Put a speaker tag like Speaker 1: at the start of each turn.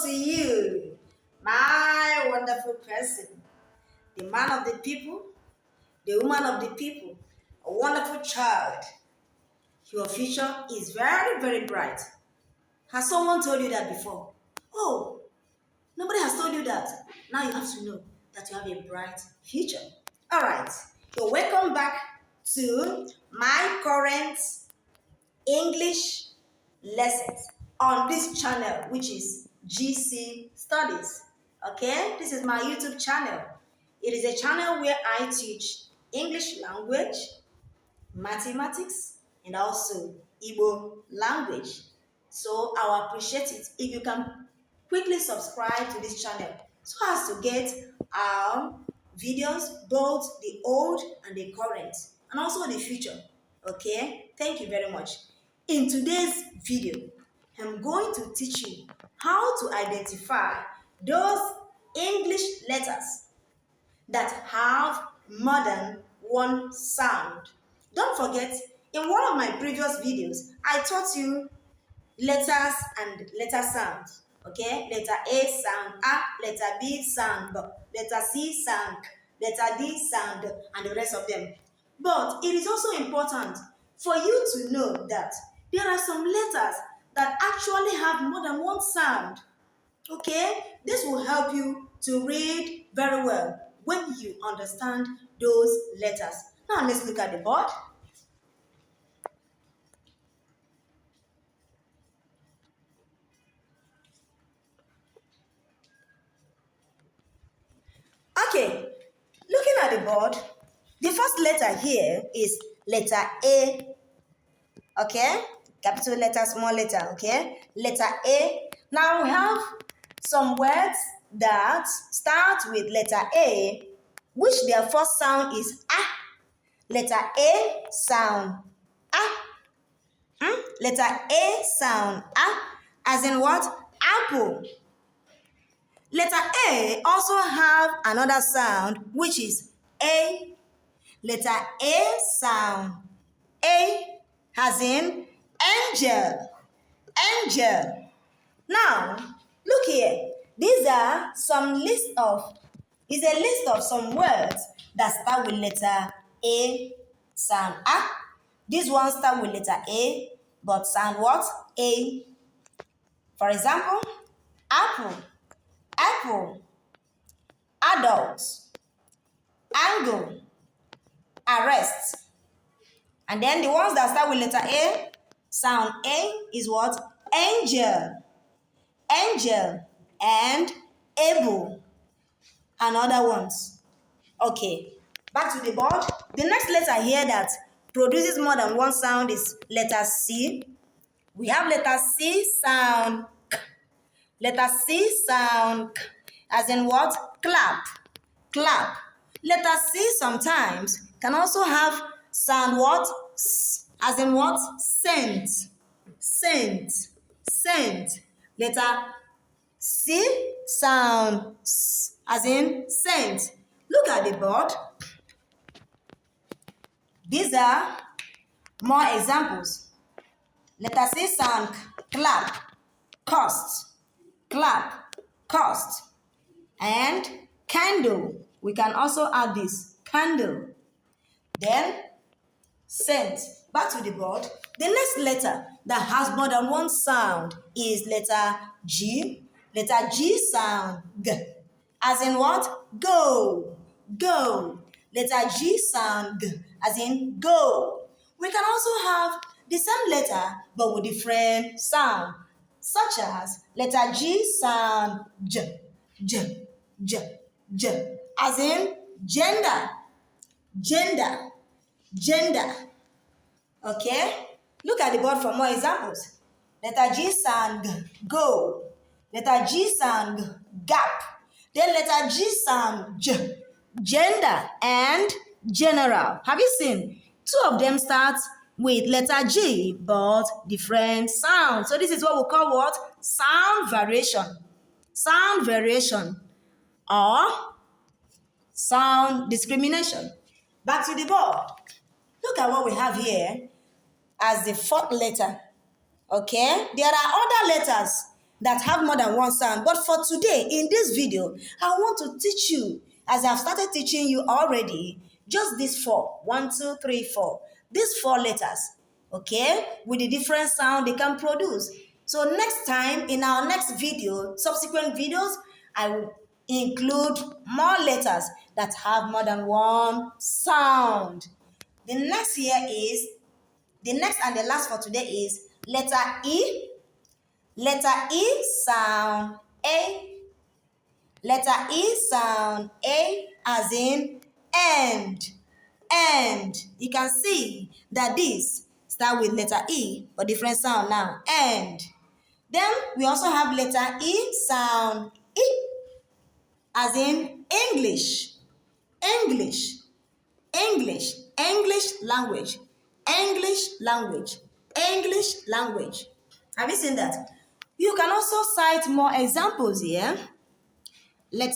Speaker 1: to you, my wonderful person, the man of the people, the woman of the people, a wonderful child. Your future is very, very bright. Has someone told you that before? Oh, nobody has told you that. Now you have to know that you have a bright future. All right. So welcome back to my current English lessons on this channel, which is GC Studies. Okay, this is my YouTube channel. It is a channel where I teach English language, mathematics, and also Igbo language. So I will appreciate it if you can quickly subscribe to this channel so as to get our videos, both the old and the current, and also the future. Okay, thank you very much. In today's video, I'm going to teach you how to identify those English letters that have more than one sound. Don't forget, in one of my previous videos, I taught you letters and letter sounds. Okay, letter A sound A, letter B sound B, letter C sound K, letter D sound D, and the rest of them. But it is also important for you to know that there are some letters that actually have more than one sound. Okay, this will help you to read very well when you understand those letters. Now let's look at the board. Okay, looking at the board, the first letter here is letter A. Okay, capital letter, small letter. Okay, letter A. Now we have some words that start with letter A, which their first sound is A. Letter A sound A. Letter A sound A, as in what? Apple. Letter A also have another sound, which is A. Letter A sound A, as in angel. Angel. Now, look here. These are some list of, is a list of some words that start with letter A, sound A. This one start with letter A, but sound what? A. For example, apple, apple, adult, angle, arrest. And then the ones that start with letter A, sound A is what? Angel, angel, and able, and other ones. Okay, back to the board. The next letter here that produces more than one sound is letter C. We have letter C sound K. Letter C sound K, as in what? Clap, clap. Letter C sometimes can also have sound what? S, as in what? Scent, scent, scent. Letter C sound S, as in scent. Look at the board. These are more examples. Letter C sound clap, cost, clap, cost, and candle. We can also add this, candle. Then scent. Back to the board. The next letter that has more than one sound is letter G. Letter G sound G, as in what? Go, go. Letter G sound G, as in go. We can also have the same letter but with different sound, such as letter G sound J, J, J, J, as in gender, gender, gender. Okay? Look at the board for more examples. Letter G sound G, go. Letter G sound G, gap. Then letter G sound J, gender and general. Have you seen? Two of them start with letter G but different sounds. So this is what we call what? Sound variation. Sound variation or sound discrimination. Back to the board. Look at what we have here as the fourth letter. Okay? There are other letters that have more than one sound. But for today, in this video, I want to teach you, as I've started teaching you already, just these four. 1, 2, 3, 4. These 4 letters, okay, with the different sound they can produce. So next time, in our next video, subsequent videos, I will include more letters that have more than one sound. The next and the last for today is letter E. Letter E sound A. Letter E sound A as in end. End. You can see that this start with letter E, but different sound now. End. Then we also have letter E sound E as in English. English. English. English language. English language. English language. Have you seen that? You can also cite more examples here. Letter